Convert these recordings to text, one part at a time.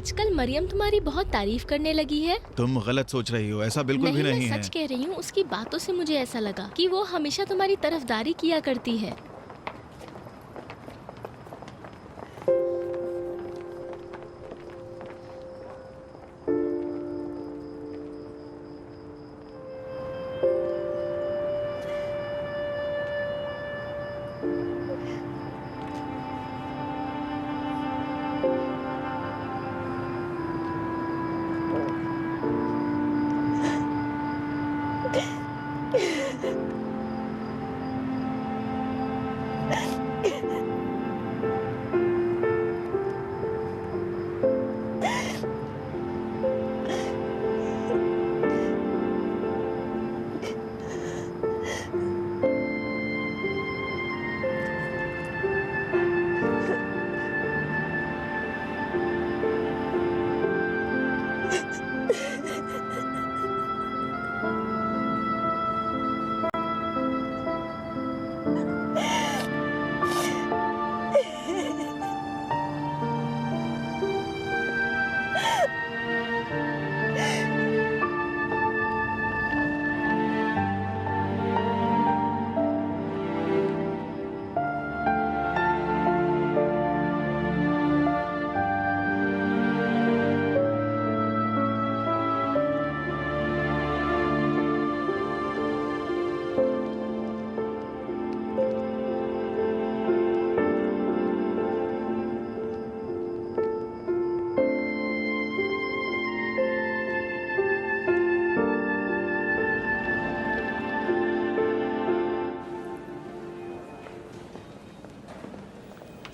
आजकल मरियम तुम्हारी बहुत तारीफ करने लगी है। तुम गलत सोच रही हो, ऐसा बिल्कुल भी नहीं मैं है। सच कह रही हूँ, उसकी बातों से मुझे ऐसा लगा कि वो हमेशा तुम्हारी तरफदारी किया करती है।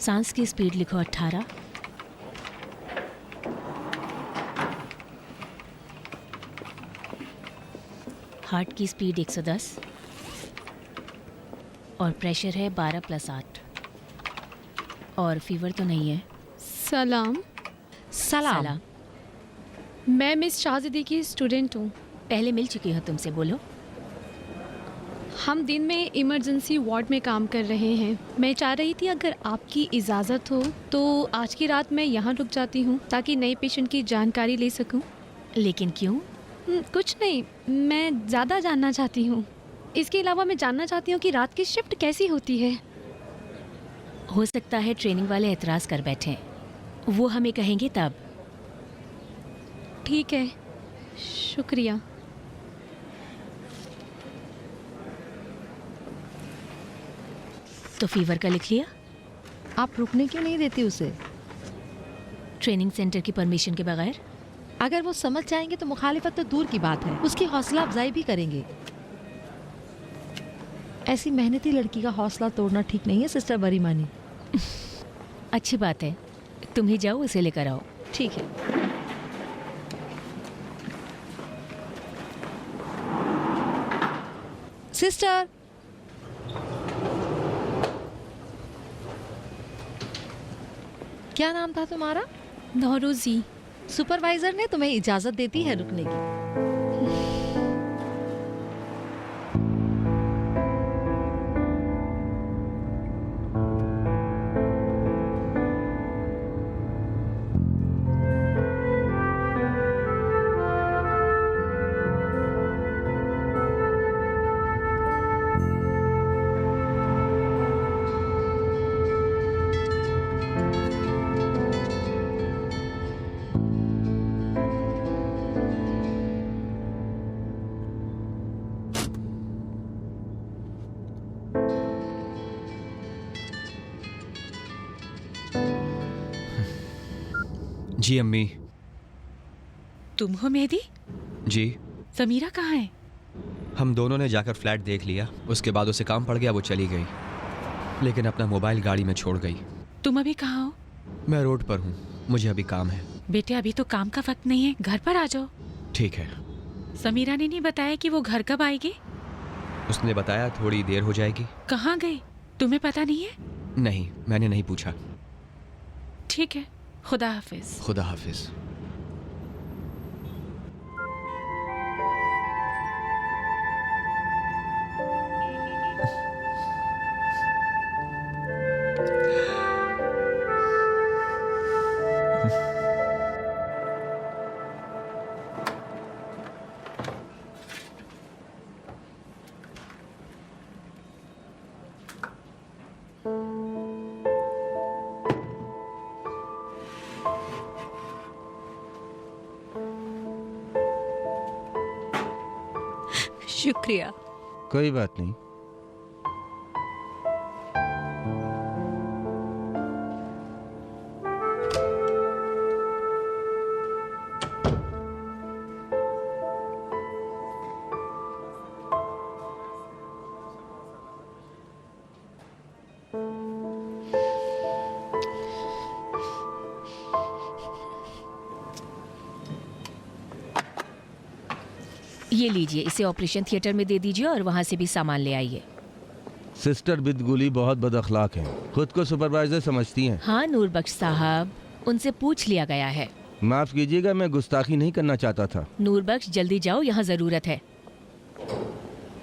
सांस की स्पीड लिखो 18। हार्ट की स्पीड 110 और प्रेशर है 12+8 और फीवर तो नहीं है। सलाम। सलाम। मैं मिस शाहज़दी की स्टूडेंट हूँ। पहले मिल चुकी हो तुमसे, बोलो। हम दिन में इमरजेंसी वार्ड में काम कर रहे हैं। मैं चाह रही थी अगर आपकी इजाज़त हो तो आज की रात मैं यहाँ रुक जाती हूँ ताकि नए पेशेंट की जानकारी ले सकूँ। लेकिन क्यों? कुछ नहीं, मैं ज़्यादा जानना चाहती हूँ। इसके अलावा मैं जानना चाहती हूँ कि रात की शिफ्ट कैसी होती है। हो सकता है ट्रेनिंग वाले एतराज़ कर बैठें, वो हमें कहेंगे तब। ठीक है, शुक्रिया। तो फीवर का लिख लिया? आप रुकने क्यों नहीं देती उसे? ट्रेनिंग सेंटर की परमिशन के बगैर? अगर वो समझ जाएंगे तो मुखालिफत तो दूर की बात है, उसकी हौसला अफजाई भी करेंगे। ऐसी मेहनती लड़की का हौसला तोड़ना ठीक नहीं है सिस्टर बरीमानी। अच्छी बात है, तुम ही जाओ, उसे लेकर आओ। ठीक है। सिस्टर, क्या नाम था तुम्हारा? नौरोजी। सुपरवाइजर ने तुम्हें इजाजत देती है रुकने की। जी अम्मी। तुम हो मेहदी? जी। समीरा कहाँ है? हम दोनों ने जाकर फ्लैट देख लिया, उसके बाद उसे काम पड़ गया, वो चली गई, लेकिन अपना मोबाइल गाड़ी में छोड़ गई। तुम अभी कहाँ हो? मैं रोड पर हूँ, मुझे अभी काम है। बेटे अभी तो काम का वक्त नहीं है, घर पर आ जाओ। ठीक है। समीरा ने नहीं बताया कि वो घर कब आएगी? उसने बताया थोड़ी देर हो जाएगी। कहाँ गई, तुम्हें पता नहीं है? नहीं, मैंने नहीं पूछा। ठीक है, खुदा हाफिज। खुदा हाफिज। शुक्रिया। कोई बात नहीं। ये लीजिए, इसे ऑपरेशन थिएटर में दे दीजिए और वहाँ से भी सामान ले आइए। सिस्टर बिदगुली बहुत बदअखलाक हैं, खुद को सुपरवाइजर समझती हैं। हाँ नूरबख्श साहब, उनसे पूछ लिया गया है। माफ कीजिएगा, मैं गुस्ताखी नहीं करना चाहता था। नूरबख्श जल्दी जाओ, यहाँ ज़रूरत है।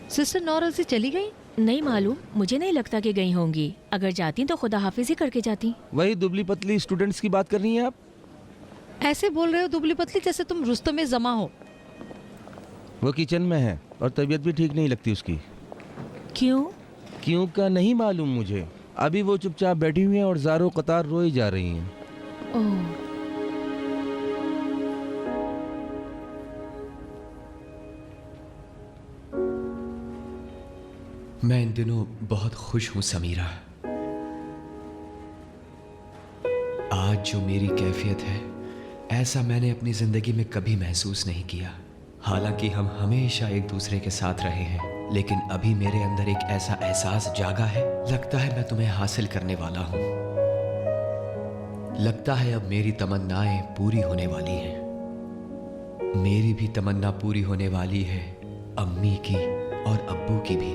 सिस्टर नौरल से चली गई? नहीं मालूम, मुझे नहीं लगता कि गई होंगी। अगर जाती तो खुदा हाफिज ही करके जाती। वही दुबली पतली स्टूडेंट्स की बात कर रही हैं आप? ऐसे बोल रहे हो दुबली पतली जैसे तुम रुस्तम में जमा हो। वो किचन में है और तबीयत भी ठीक नहीं लगती उसकी। क्यों? क्यों का नहीं मालूम मुझे। अभी वो चुपचाप बैठी हुई हैं और ज़ारो कतार रोई जा रही हैं। ओह, मैं इन दिनों बहुत खुश हूं समीरा। आज जो मेरी कैफियत है, ऐसा मैंने अपनी जिंदगी में कभी महसूस नहीं किया। हालांकि हम हमेशा एक दूसरे के साथ रहे हैं, लेकिन अभी मेरे अंदर एक ऐसा एहसास जागा है, लगता है मैं तुम्हें हासिल करने वाला हूं। लगता है अब मेरी तमन्नाएं पूरी होने वाली हैं। मेरी भी तमन्ना पूरी होने वाली है, अम्मी की और अब्बू की भी।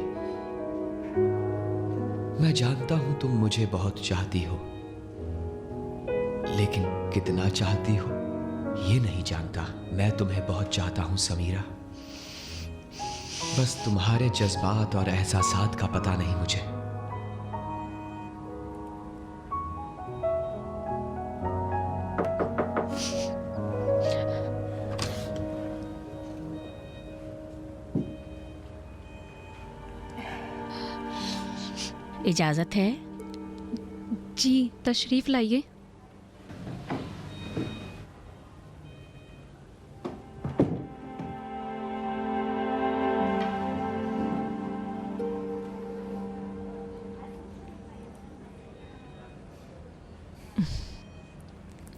मैं जानता हूं तुम मुझे बहुत चाहती हो, लेकिन कितना चाहती हो ये नहीं जानता। मैं तुम्हें बहुत चाहता हूं समीरा, बस तुम्हारे जज्बात और एहसासात का पता नहीं मुझे। इजाज़त है? जी, तशरीफ लाइए।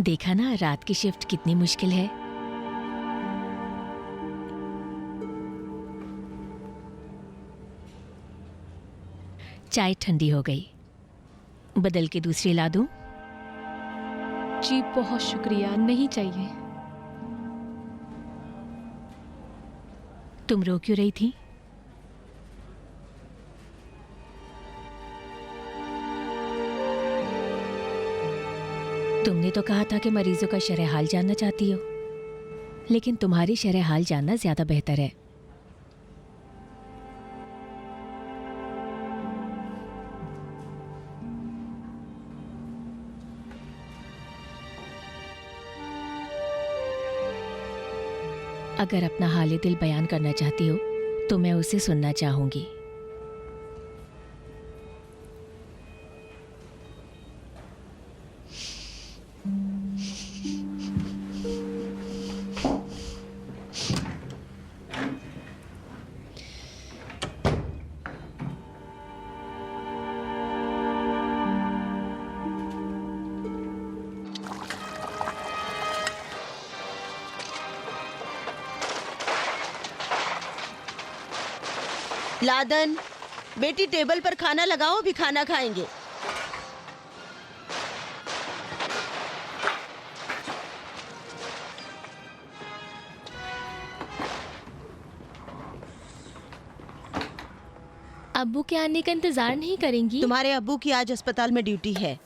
देखा ना, रात की शिफ्ट कितनी मुश्किल है। चाय ठंडी हो गई, बदल के दूसरी ला दूं? जी बहुत शुक्रिया, नहीं चाहिए। तुम रो क्यों रही थी? तुमने तो कहा था कि मरीजों का शरह हाल जानना चाहती हो, लेकिन तुम्हारी शरह हाल जानना ज्यादा बेहतर है। अगर अपना हाल दिल बयान करना चाहती हो तो मैं उसे सुनना चाहूंगी। लादन, बेटी टेबल पर खाना लगाओ, भी खाना खाएंगे। अब्बू के आने का इंतजार नहीं करेंगी? तुम्हारे अब्बू की आज अस्पताल में ड्यूटी है।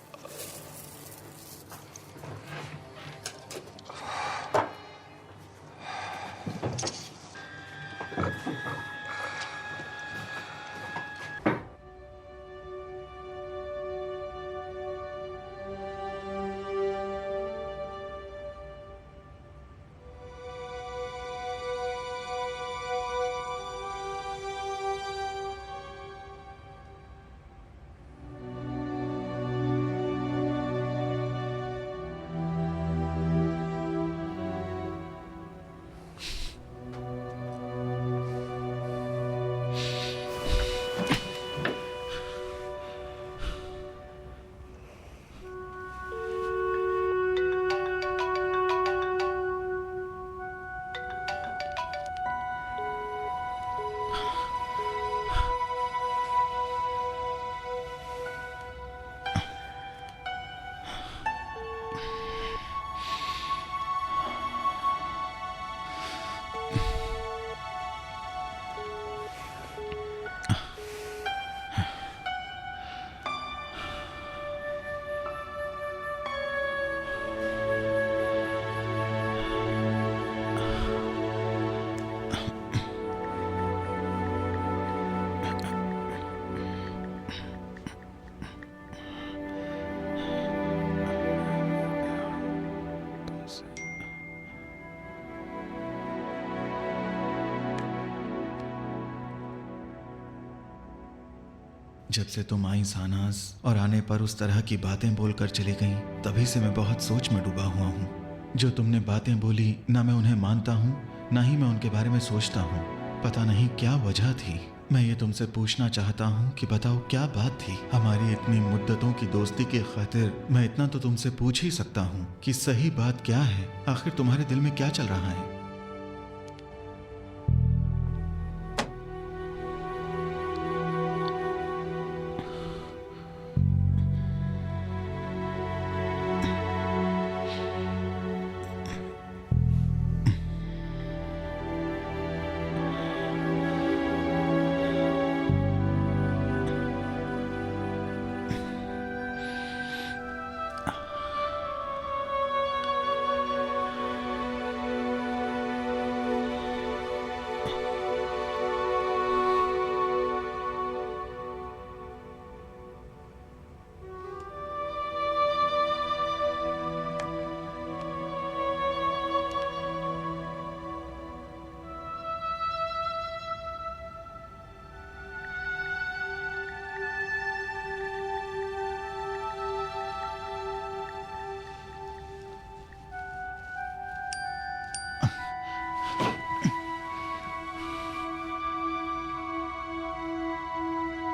जब से तुम आई सानाज और आने पर उस तरह की बातें बोलकर चली गई, तभी से मैं बहुत सोच में डूबा हुआ हूँ। जो तुमने बातें बोली, ना मैं उन्हें मानता हूँ, ना ही मैं उनके बारे में सोचता हूँ। पता नहीं क्या वजह थी। मैं ये तुमसे पूछना चाहता हूँ कि बताओ क्या बात थी। हमारी इतनी मुद्दतों की दोस्ती के खातिर मैं इतना तो तुमसे पूछ ही सकता हूँ कि सही बात क्या है। आखिर तुम्हारे दिल में क्या चल रहा है?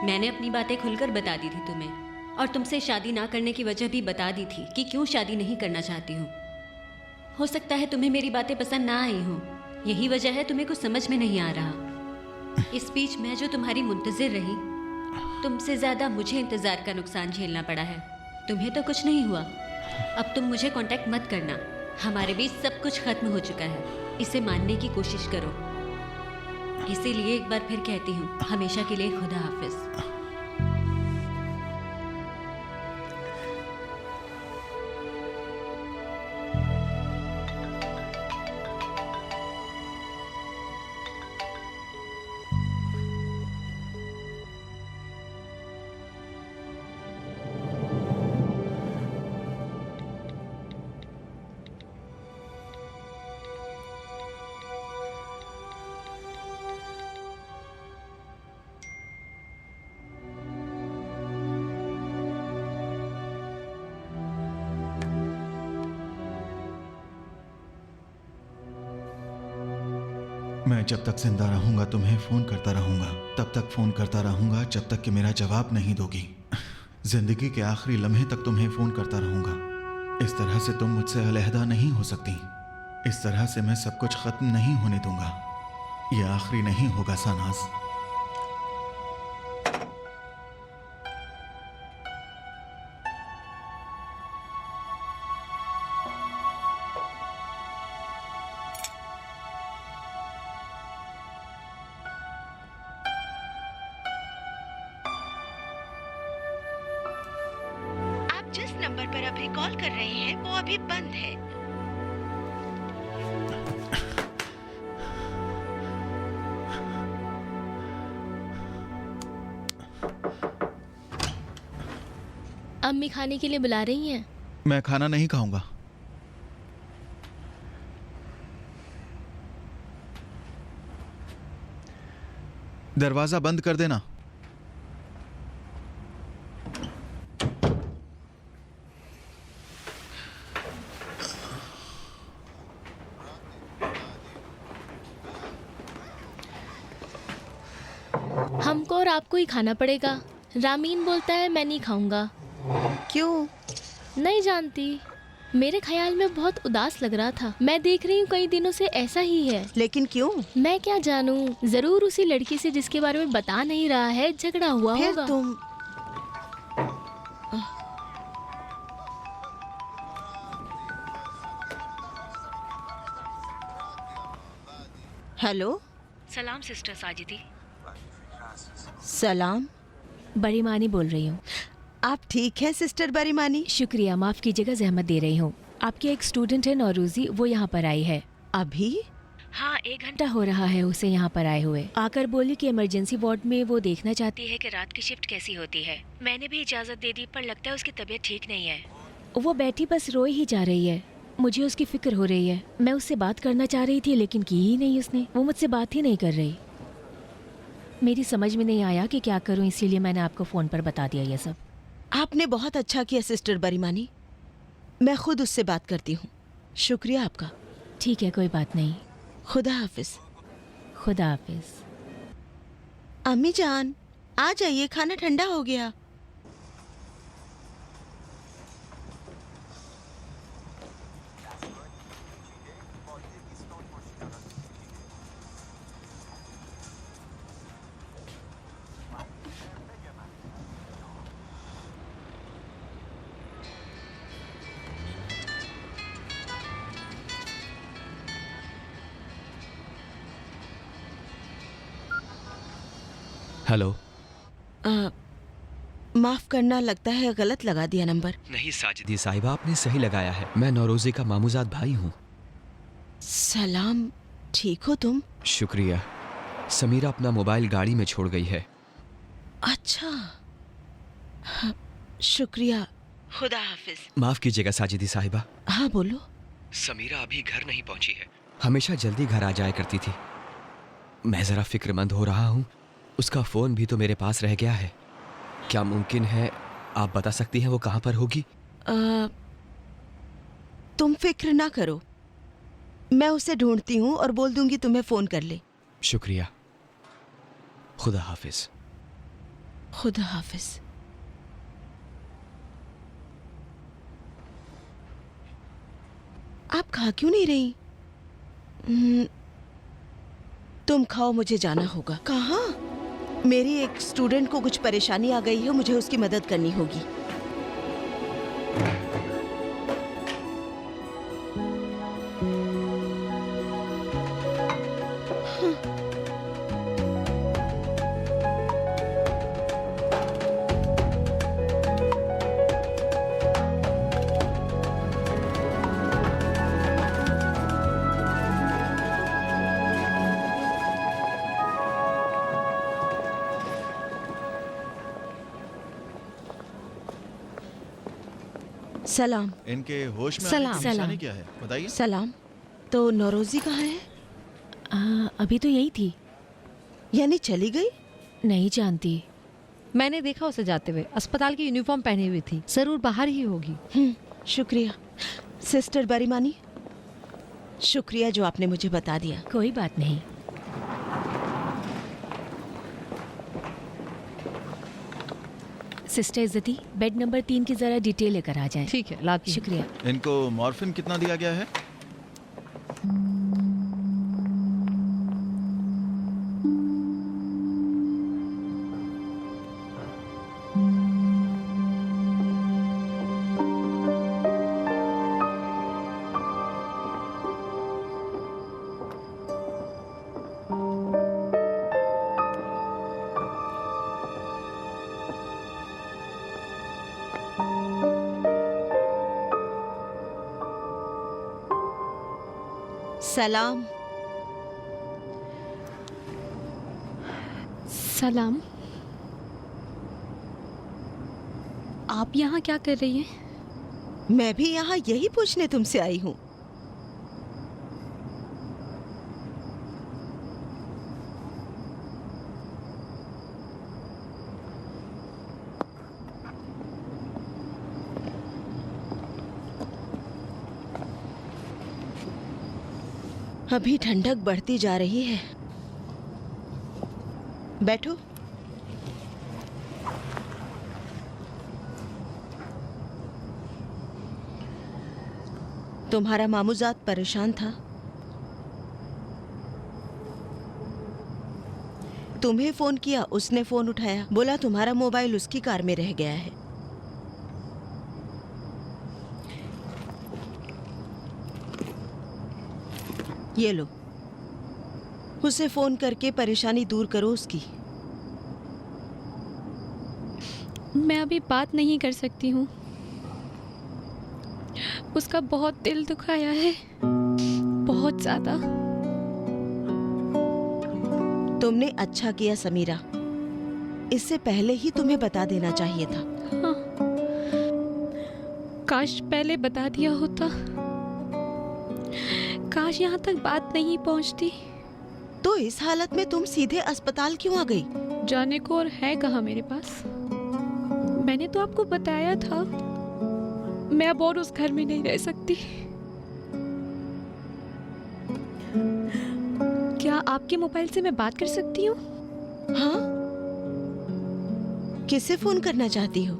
मैंने अपनी बातें खुलकर बता दी थी तुम्हें, और तुमसे शादी ना करने की वजह भी बता दी थी कि क्यों शादी नहीं करना चाहती हूँ। हो सकता है तुम्हें मेरी बातें पसंद ना आई हों, यही वजह है तुम्हें कुछ समझ में नहीं आ रहा। इस बीच मैं जो तुम्हारी मुंतजिर रही, तुमसे ज़्यादा मुझे इंतज़ार का नुकसान झेलना पड़ा है। तुम्हें तो कुछ नहीं हुआ। अब तुम मुझे कांटेक्ट मत करना। हमारे बीच सब कुछ खत्म हो चुका है। इसे मानने की कोशिश करो। इसीलिए एक बार फिर कहती हूँ, हमेशा के लिए खुदा हाफिज। मैं जब तक जिंदा रहूंगा तुम्हें फोन करता रहूंगा, तब तक फोन करता रहूंगा जब तक कि मेरा जवाब नहीं दोगी। जिंदगी के आखिरी लम्हे तक तुम्हें फोन करता रहूंगा। इस तरह से तुम मुझसे अलहदा नहीं हो सकती। इस तरह से मैं सब कुछ खत्म नहीं होने दूंगा। ये आखिरी नहीं होगा सानाज। जिस नंबर पर अभी कॉल कर रहे हैं वो अभी बंद है। अम्मी खाने के लिए बुला रही हैं। मैं खाना नहीं खाऊंगा। दरवाजा बंद कर देना। हमको और आपको ही खाना पड़ेगा। रामीन बोलता है मैं नहीं खाऊंगा। क्यों? नहीं जानती, मेरे ख्याल में बहुत उदास लग रहा था। मैं देख रही हूँ कई दिनों से ऐसा ही है। लेकिन क्यों? मैं क्या जानूँ, जरूर उसी लड़की से जिसके बारे में बता नहीं रहा है झगड़ा हुआ फिर होगा। तुम हेलो। सलाम सिस्टर साजिदी। सलाम। बड़ी मानी बोल रही हूँ। आप ठीक हैं सिस्टर बरीमानी? शुक्रिया, माफ़ कीजिएगा जहमत दे रही हूँ। आपकी एक स्टूडेंट है नौरूजी, वो यहाँ पर आई है। अभी? हाँ, 1 घंटा हो रहा है उसे यहाँ पर आए हुए। आकर बोली कि इमरजेंसी वार्ड में वो देखना चाहती है कि रात की शिफ्ट कैसी होती है। मैंने भी इजाज़त दे दी, पर लगता है उसकी तबीयत ठीक नहीं है। वो बैठी बस रोई ही जा रही है। मुझे उसकी फिक्र हो रही है। मैं उससे बात करना चाह रही थी लेकिन की ही नहीं उसने। वो मुझसे बात ही नहीं कर रही। मेरी समझ में नहीं आया कि क्या करूं, इसीलिए मैंने आपको फ़ोन पर बता दिया ये सब। आपने बहुत अच्छा किया सिस्टर बरीमानी। मैं खुद उससे बात करती हूँ। शुक्रिया आपका। ठीक है, कोई बात नहीं। खुदा हाफिज। खुदा हाफिज। अम्मी जान, आ जाइए, खाना ठंडा हो गया। हेलो। माफ करना, लगता है गलत लगा दिया नंबर। नहीं साजिदी साहिबा, आपने सही लगाया है। मैं नौरोजी का मामूजाद भाई हूँ। सलाम, ठीक हो तुम? शुक्रिया। समीरा अपना मोबाइल गाड़ी में छोड़ गई है। अच्छा, हाँ, शुक्रिया। खुदा हाफिज। माफ कीजिएगा साजिदी साहिबा। हाँ बोलो। समीरा अभी घर नहीं पहुंची है। हमेशा जल्दी घर आ जाया करती थी। मैं जरा फिक्रमंद हो रहा हूँ। उसका फोन भी तो मेरे पास रह गया है। क्या मुमकिन है आप बता सकती हैं वो कहाँ पर होगी? तुम फिक्र ना करो, मैं उसे ढूंढती हूँ और बोल दूंगी तुम्हें फोन कर ले। शुक्रिया। खुदा हाफिज। खुदा हाफिज। आप खा क्यों नहीं रही? तुम खाओ, मुझे जाना होगा। कहाँ? मेरी एक स्टूडेंट को कुछ परेशानी आ गई है, मुझे उसकी मदद करनी होगी। सलाम। इनके होश में सलाम। आने की निशानी क्या है बताइए? सलाम। तो नौरोजी कहाँ है? अभी तो यही थी। यानी चली गई? नहीं जानती। मैंने देखा उसे जाते हुए। अस्पताल की यूनिफॉर्म पहनी हुई थी। जरूर बाहर ही होगी। शुक्रिया सिस्टर बरीमानी, शुक्रिया जो आपने मुझे बता दिया। कोई बात नहीं। सिस्टर इज्जती, बेड नंबर 3 की जरा डिटेल लेकर आ जाए। ठीक है, लाती हूँ। शुक्रिया। इनको मॉर्फिन कितना दिया गया है? सलाम। सलाम। आप यहाँ क्या कर रही हैं? मैं भी यहाँ यही पूछने तुमसे आई हूँ। अभी ठंडक बढ़ती जा रही है। बैठो। तुम्हारा मामूजात परेशान था। तुम्हें फोन किया, उसने फोन उठाया, बोला तुम्हारा मोबाइल उसकी कार में रह गया है। ये लो, उसे फोन करके परेशानी दूर करो उसकी। मैं अभी बात नहीं कर सकती हूँ। उसका बहुत दिल दुखाया है, बहुत ज्यादा। तुमने अच्छा किया समीरा, इससे पहले ही तुम्हें बता देना चाहिए था। हाँ। काश पहले बता दिया होता। काश यहाँ तक बात नहीं पहुँचती। तो इस हालत में तुम सीधे अस्पताल क्यों आ गई? जाने को और है कहाँ मेरे पास। मैंने तो आपको बताया था, मैं अब और उस घर में नहीं रह सकती। क्या आपके मोबाइल से मैं बात कर सकती हूँ? हाँ, किसे फोन करना चाहती हो?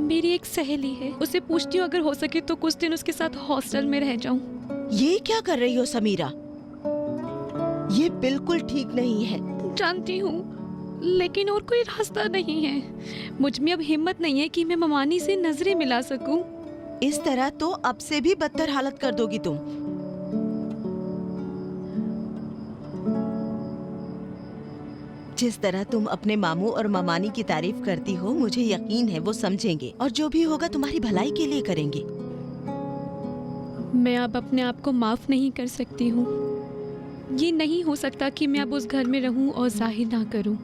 मेरी एक सहेली है, उसे पूछती हूँ अगर हो सके तो कुछ दिन उसके साथ हॉस्टल में रह जाऊं। ये क्या कर रही हो समीरा? ये बिल्कुल ठीक नहीं है। जानती हूँ, लेकिन और कोई रास्ता नहीं है। मुझ में अब हिम्मत नहीं है कि मैं ममानी से नजरें मिला सकूं। इस तरह तो अब से भी बदतर हालत कर दोगी तुम। जिस तरह तुम अपने मामू और ममानी की तारीफ करती हो, मुझे यकीन है वो समझेंगे और जो भी होगा तुम्हारी भलाई के लिए करेंगे। मैं अब अपने आप को माफ नहीं कर सकती हूँ। ये नहीं हो सकता कि मैं अब उस घर में रहूं और जाहिर ना करूं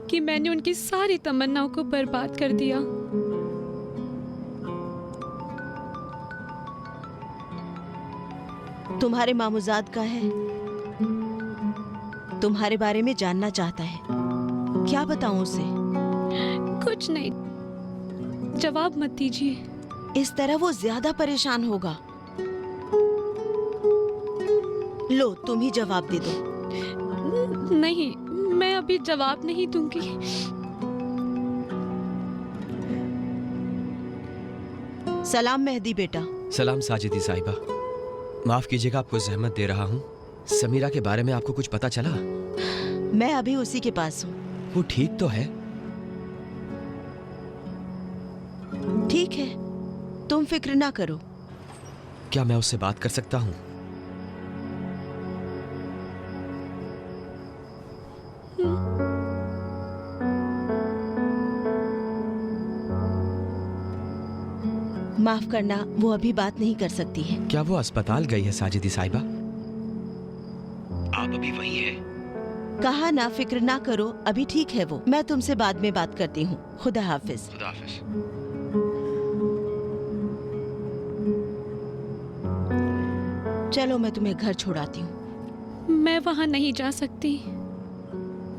कि मैंने उनकी सारी तमन्नाओं को बर्बाद कर दिया। तुम्हारे मामूजाद का है, तुम्हारे बारे में जानना चाहता है। क्या बताऊं उसे? कुछ नहीं, जवाब मत दीजिए। इस तरह वो ज्यादा परेशान होगा। लो, तुम ही जवाब दे दो। नहीं, मैं अभी जवाब नहीं दूंगी। सलाम मेहदी बेटा। सलाम साजिदी साहिबा। माफ कीजिएगा आपको जहमत दे रहा हूँ। समीरा के बारे में आपको कुछ पता चला? मैं अभी उसी के पास हूँ। वो ठीक तो है? ठीक है, तुम फिक्र ना करो। क्या मैं उससे बात कर सकता हूँ? माफ करना, वो अभी बात नहीं कर सकती है। क्या वो अस्पताल गई है साजिदी साहिबा? आप अभी वहीं हैं? कहा ना, फिक्र ना करो, अभी ठीक है वो। मैं तुमसे बाद में बात करती हूँ। खुदा हाफिज। खुदा हाफिज। चलो, मैं तुम्हें घर छोड़ाती हूँ। मैं वहां नहीं जा सकती।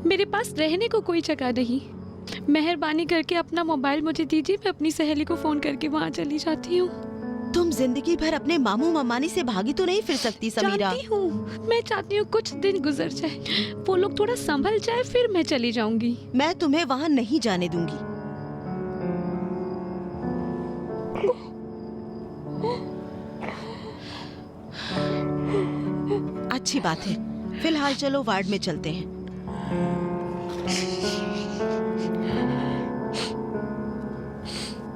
मेरे पास रहने को कोई जगह नहीं। मेहरबानी करके अपना मोबाइल मुझे दीजिए, मैं अपनी सहेली को फोन करके वहां चली जाती हूँ। तुम जिंदगी भर अपने मामू ममानी से भागी तो नहीं फिर सकती समीरा। जानती हूँ, मैं चाहती हूँ कुछ दिन गुजर जाए, वो लोग थोड़ा संभल जाए, फिर मैं चली जाऊंगी। मैं तुम्हें वहां नहीं जाने दूंगी। अच्छी बात है, फिलहाल चलो वार्ड में चलते हैं।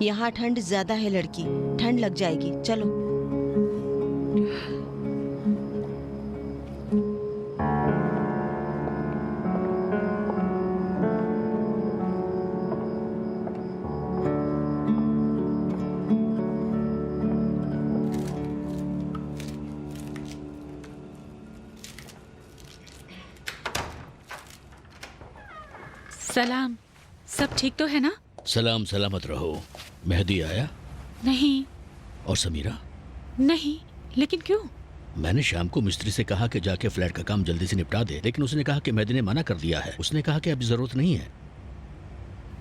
यहाँ ठंड ज्यादा है लड़की, ठंड लग जाएगी। चलो। सलाम, सब ठीक तो है ना? सलाम, सलामत रहो। मेहदी आया? नहीं। और समीरा? नहीं, लेकिन क्यों? मैंने शाम को मिस्त्री से कहा कि जाके फ्लैट का काम जल्दी से निपटा दे, लेकिन उसने कहा कि मेहदी ने मना कर दिया है। उसने कहा कि अभी जरूरत नहीं है।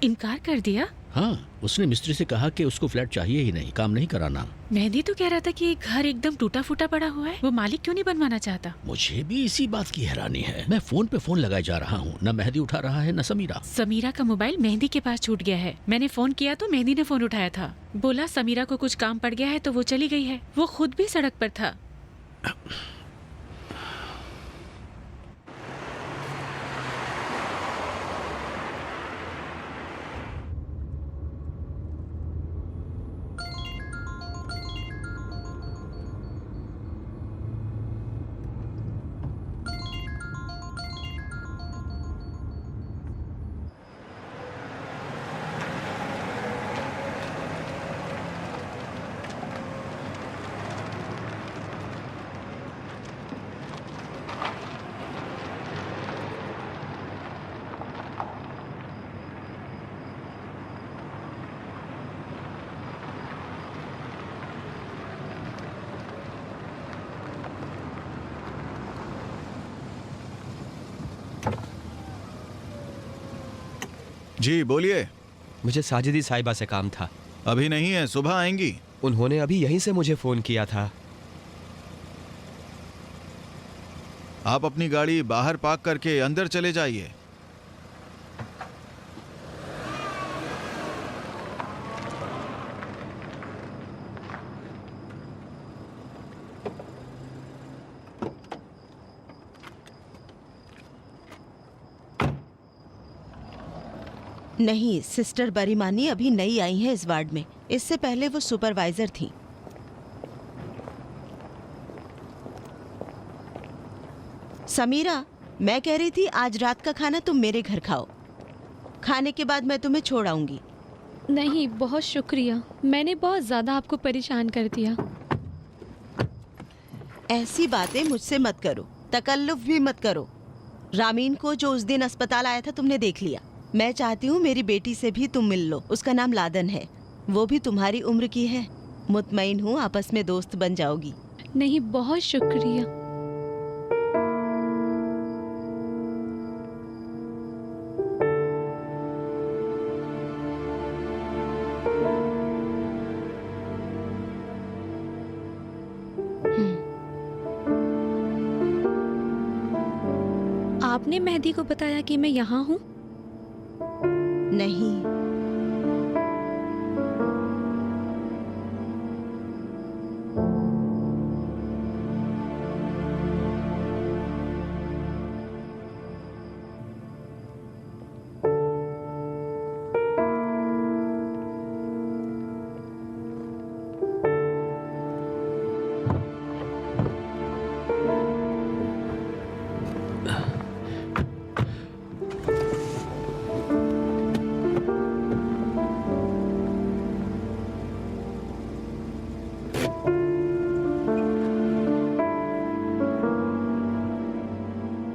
इनकार कर दिया? हाँ, उसने मिस्त्री से कहा कि उसको फ्लैट चाहिए ही नहीं, काम नहीं कराना। मेहदी तो कह रहा था कि घर एकदम टूटा फूटा पड़ा हुआ है, वो मालिक क्यों नहीं बनवाना चाहता? मुझे भी इसी बात की हैरानी है। मैं फोन पे फोन लगाए जा रहा हूँ, न मेहदी उठा रहा है न समीरा। समीरा का मोबाइल मेहदी के पास छूट गया है। मैंने फोन किया तो मेहदी ने फोन उठाया था, बोला समीरा को कुछ काम पड़ गया है तो वो चली गई है। वो खुद भी सड़क पर था। जी बोलिए। मुझे साजिदी साहिबा से काम था। अभी नहीं है, सुबह आएंगी। उन्होंने अभी यहीं से मुझे फ़ोन किया था। आप अपनी गाड़ी बाहर पार्क करके अंदर चले जाइए। नहीं, सिस्टर बरीमानी अभी नई आई हैं इस वार्ड में। इससे पहले वो सुपरवाइजर थी। समीरा, मैं कह रही थी आज रात का खाना तुम मेरे घर खाओ। खाने के बाद मैं तुम्हें छोड़ आऊंगी। नहीं, बहुत शुक्रिया। मैंने बहुत ज़्यादा आपको परेशान कर दिया। ऐसी बातें मुझसे मत करो, तकल्लुफ भी मत करो। रामीन को जो उस दिन अस्पताल आया था तुमने देख लिया। मैं चाहती हूँ मेरी बेटी से भी तुम मिल लो। उसका नाम लादन है, वो भी तुम्हारी उम्र की है। मुतमईन हूँ आपस में दोस्त बन जाओगी। नहीं, बहुत शुक्रिया। आपने मेहदी को बताया कि मैं यहाँ हूँ? नहीं,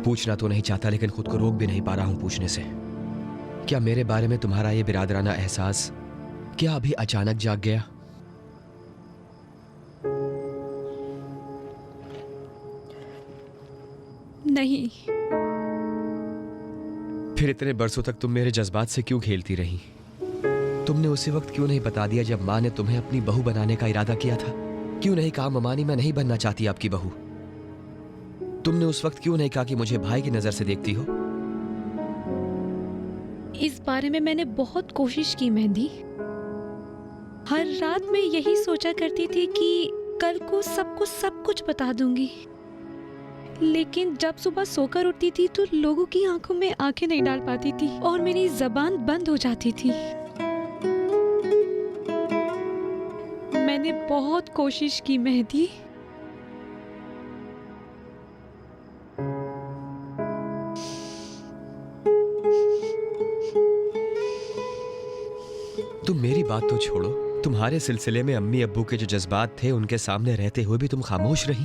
पूछना तो नहीं चाहता, लेकिन खुद को रोक भी नहीं पा रहा हूं पूछने से। क्या मेरे बारे में तुम्हारा ये बिरादराना एहसास क्या अभी अचानक जाग गया? नहीं। फिर इतने बरसों तक तुम मेरे जज्बात से क्यों खेलती रही? तुमने उसी वक्त क्यों नहीं बता दिया जब माँ ने तुम्हें अपनी बहू बनाने का इरादा किया था? क्यों नहीं कहा ममानी मैं नहीं बनना चाहती आपकी बहू? तुमने उस वक्त क्यों नहीं कहा कि मुझे भाई की नजर से देखती हो? इस बारे में मैंने बहुत कोशिश की मेहदी। हर रात मैं यही सोचा करती थी कि कल को सबको सब कुछ बता दूंगी, लेकिन जब सुबह सोकर उठती थी तो लोगों की आंखों में आंखें नहीं डाल पाती थी और मेरी जबान बंद हो जाती थी। मैंने बहुत कोशिश की मेहदी। तुम मेरी बात तो छोड़ो, तुम्हारे सिलसिले में अम्मी अब्बू के जो जज्बात थे उनके सामने रहते हुए भी तुम खामोश रही।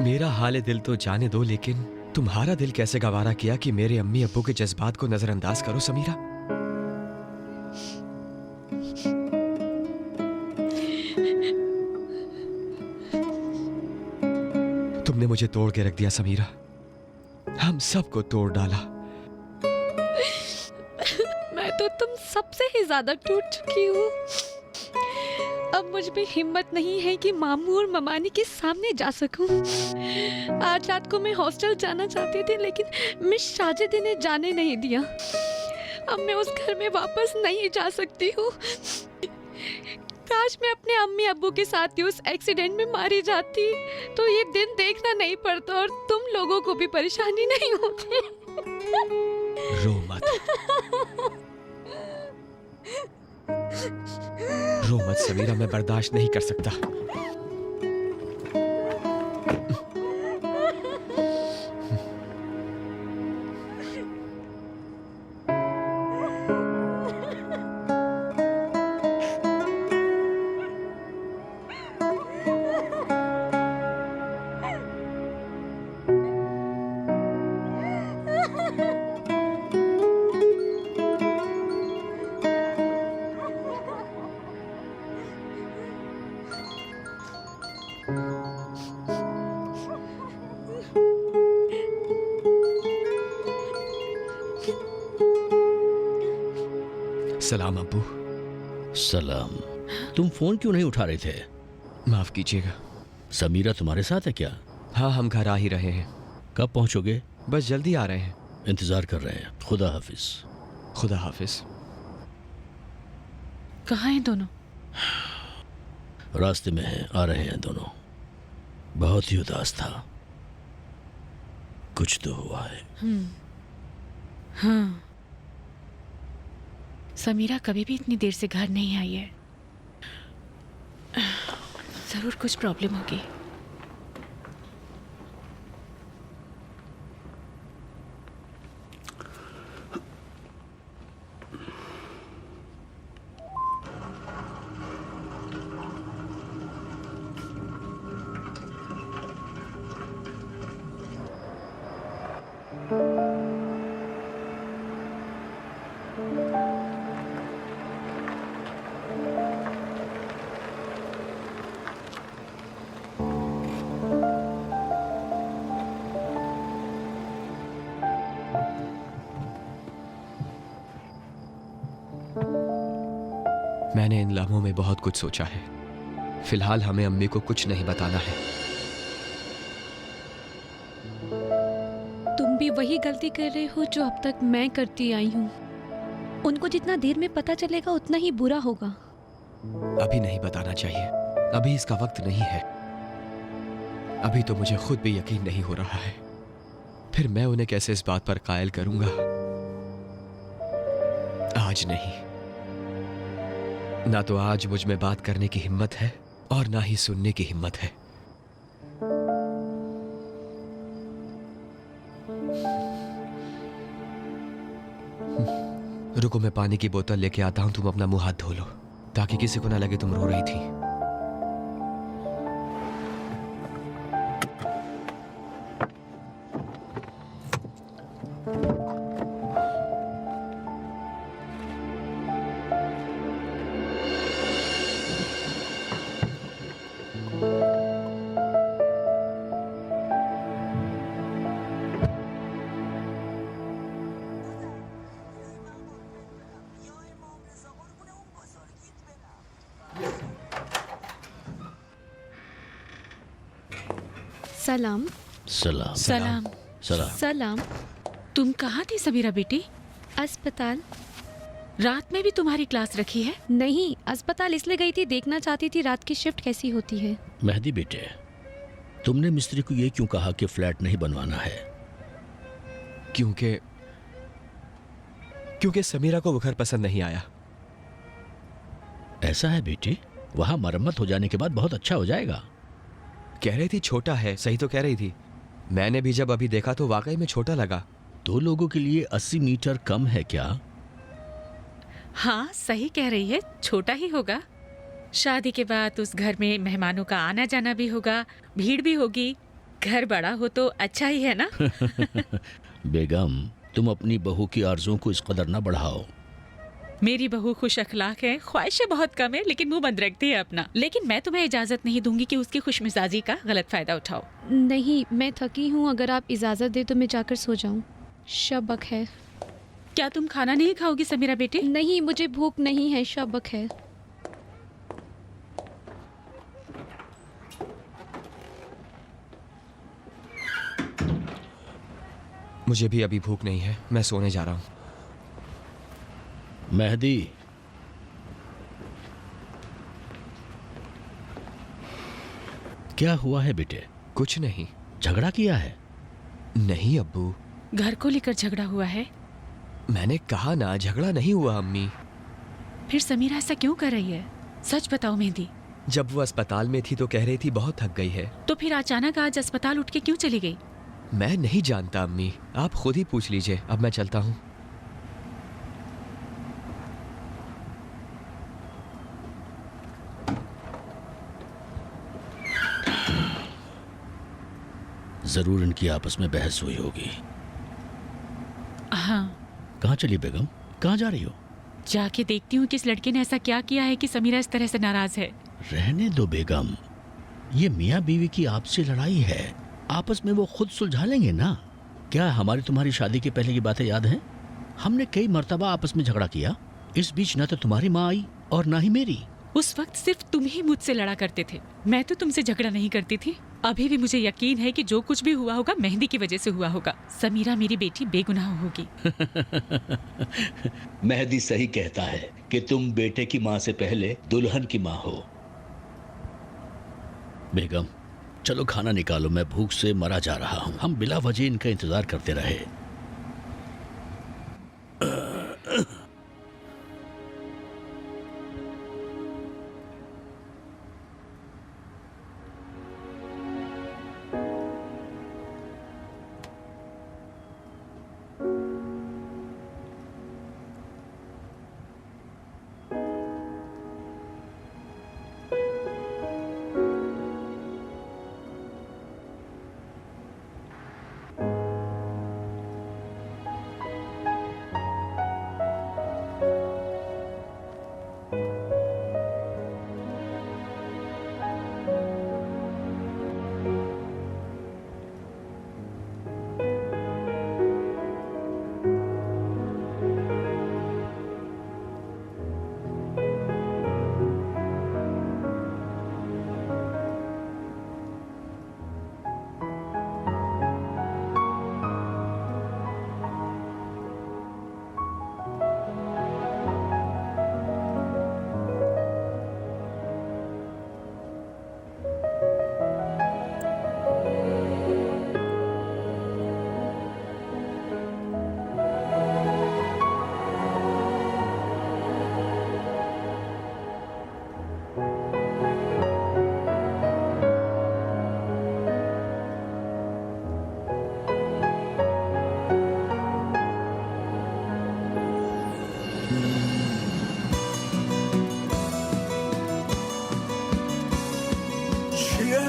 मेरा हाल दिल तो जाने दो, लेकिन तुम्हारा दिल कैसे गवारा किया कि मेरे अम्मी अब्बू के जज्बात को नजरअंदाज करो समीरा? तुमने मुझे तोड़ के रख दिया समीरा, हम सबको तोड़ डाला। मैं तो तुम सबसे ही ज्यादा टूट चुकी हूँ। अब मुझ में हिम्मत नहीं है कि मामू और ममानी के सामने जा सकूं। आज रात को मैं हॉस्टल जाना चाहती थी, लेकिन मिस शाजिदी ने जाने नहीं दिया। अब मैं उस घर में वापस नहीं जा सकती हूँ। काश मैं अपने अम्मी अब्बू के साथ ही उस एक्सीडेंट में मारी जाती तो ये दिन देखना नहीं पड़ता और तुम लोगों को भी परेशानी नहीं होती। रो मत, रो मत समीरा, मैं बर्दाश्त नहीं कर सकता। सलाम अब्बू। सलाम। तुम फोन क्यों नहीं उठा रहे थे? माफ कीजिएगा। समीरा तुम्हारे साथ है क्या? हाँ, हम घर आ ही रहे हैं। कब पहुंचोगे? बस जल्दी आ रहे हैं। इंतजार कर रहे हैं। खुदा हाफिज। खुदा हाफिज। कहाँ हैं दोनों? रास्ते में हैं, आ रहे हैं दोनों। बहुत ही उदास था। कुछ तो हुआ है। हाँ, समीरा कभी भी इतनी देर से घर नहीं आई है। जरूर कुछ प्रॉब्लम होगी। मैंने इन लम्हों में बहुत कुछ सोचा है। फिलहाल हमें अम्मी को कुछ नहीं बताना है। तुम भी वही गलती कर रहे हो जो अब तक मैं करती आई हूँ। उनको जितना देर में पता चलेगा उतना ही बुरा होगा। अभी नहीं बताना चाहिए, अभी इसका वक्त नहीं है। अभी तो मुझे खुद भी यकीन नहीं हो रहा है। फिर मैं उन्हें कैसे इस बात पर कायल करूंगा? आज नहीं। ना तो आज मुझ में बात करने की हिम्मत है और ना ही सुनने की हिम्मत है। रुको, मैं पानी की बोतल लेके आता हूं। तुम अपना मुंह हाथ धो लो ताकि किसी को ना लगे तुम रो रही थी। सलाम। सलाम। सलाम। सलाम। सलाम। तुम कहाँ थी समीरा बेटी? अस्पताल। रात में भी तुम्हारी क्लास रखी है? नहीं, अस्पताल इसलिए गई थी, देखना चाहती थी रात की शिफ्ट कैसी होती है। मेहदी बेटे, तुमने मिस्त्री को ये क्यों कहा कि फ्लैट नहीं बनवाना है? क्योंकि समीरा को वो घर पसंद नहीं आया। ऐसा है बेटे, वहां मरम्मत हो जाने के बाद बहुत अच्छा हो जाएगा। कह रही थी छोटा है, सही तो कह रही थी। मैंने भी जब अभी देखा तो वाकई में छोटा लगा। 2 लोगों के लिए 80 मीटर कम है क्या? हाँ, सही कह रही है, छोटा ही होगा। शादी के बाद उस घर में मेहमानों का आना जाना भी होगा, भीड़ भी होगी। घर बड़ा हो तो अच्छा ही है ना? बेगम, तुम अपनी बहू की आरज़ुओं को इस कदर ना बढ़ाओ। मेरी बहू खुश अखलाक है, ख्वाहिशें बहुत कम है, लेकिन मुंह बंद रखती है अपना। लेकिन मैं तुम्हें इजाजत नहीं दूंगी कि उसकी खुशमिजाजी का गलत फायदा उठाओ। नहीं, मैं थकी हूँ। अगर आप इजाजत दे तो मैं जाकर सो जाऊँ। शबक है। क्या तुम खाना नहीं खाओगी समीरा बेटी? नहीं, मुझे भूख नहीं है, शबक है। मुझे भी अभी भूख नहीं है, मैं सोने जा रहा हूँ। मेहदी, क्या हुआ है बेटे? कुछ नहीं। झगड़ा किया है? नहीं अब्बू। घर को लेकर झगड़ा हुआ है? मैंने कहा ना, झगड़ा नहीं हुआ अम्मी। फिर समीरा ऐसा क्यों कर रही है? सच बताओ मेहदी। जब वो अस्पताल में थी तो कह रही थी बहुत थक गई है। तो फिर अचानक आज अस्पताल उठ के क्यों चली गई? मैं नहीं जानता अम्मी, आप खुद ही पूछ लीजिए। अब मैं चलता हूँ। जरूर इनकी आपस में बहस हुई होगी। हाँ। कहाँ चली बेगम? कहाँ जा रही हो? जाके देखती हूँ कि इस लड़के ने ऐसा क्या किया है कि समीरा इस तरह से नाराज है। रहने दो बेगम, ये मियाँ बीवी की आपसी लड़ाई है, आपस में वो खुद सुलझा लेंगे ना। क्या हमारी तुम्हारी शादी के पहले की बातें याद हैं? हमने कई मर्तबा आपस में झगड़ा किया। इस बीच ना तो तुम्हारी माँ आई और ना ही मेरी। उस वक्त सिर्फ तुम ही मुझसे लड़ा करते थे, मैं तो तुमसे झगड़ा नहीं करती थी। अभी भी मुझे यकीन है कि जो कुछ भी हुआ होगा मेहंदी की वजह से हुआ होगा। समीरा मेरी बेटी बेगुनाह होगी। मेहदी सही कहता है कि तुम बेटे की माँ से पहले दुल्हन की माँ हो। बेगम चलो खाना निकालो, मैं भूख से मरा जा रहा हूँ। हम बिला वजह इनका इंतजार करते रहे।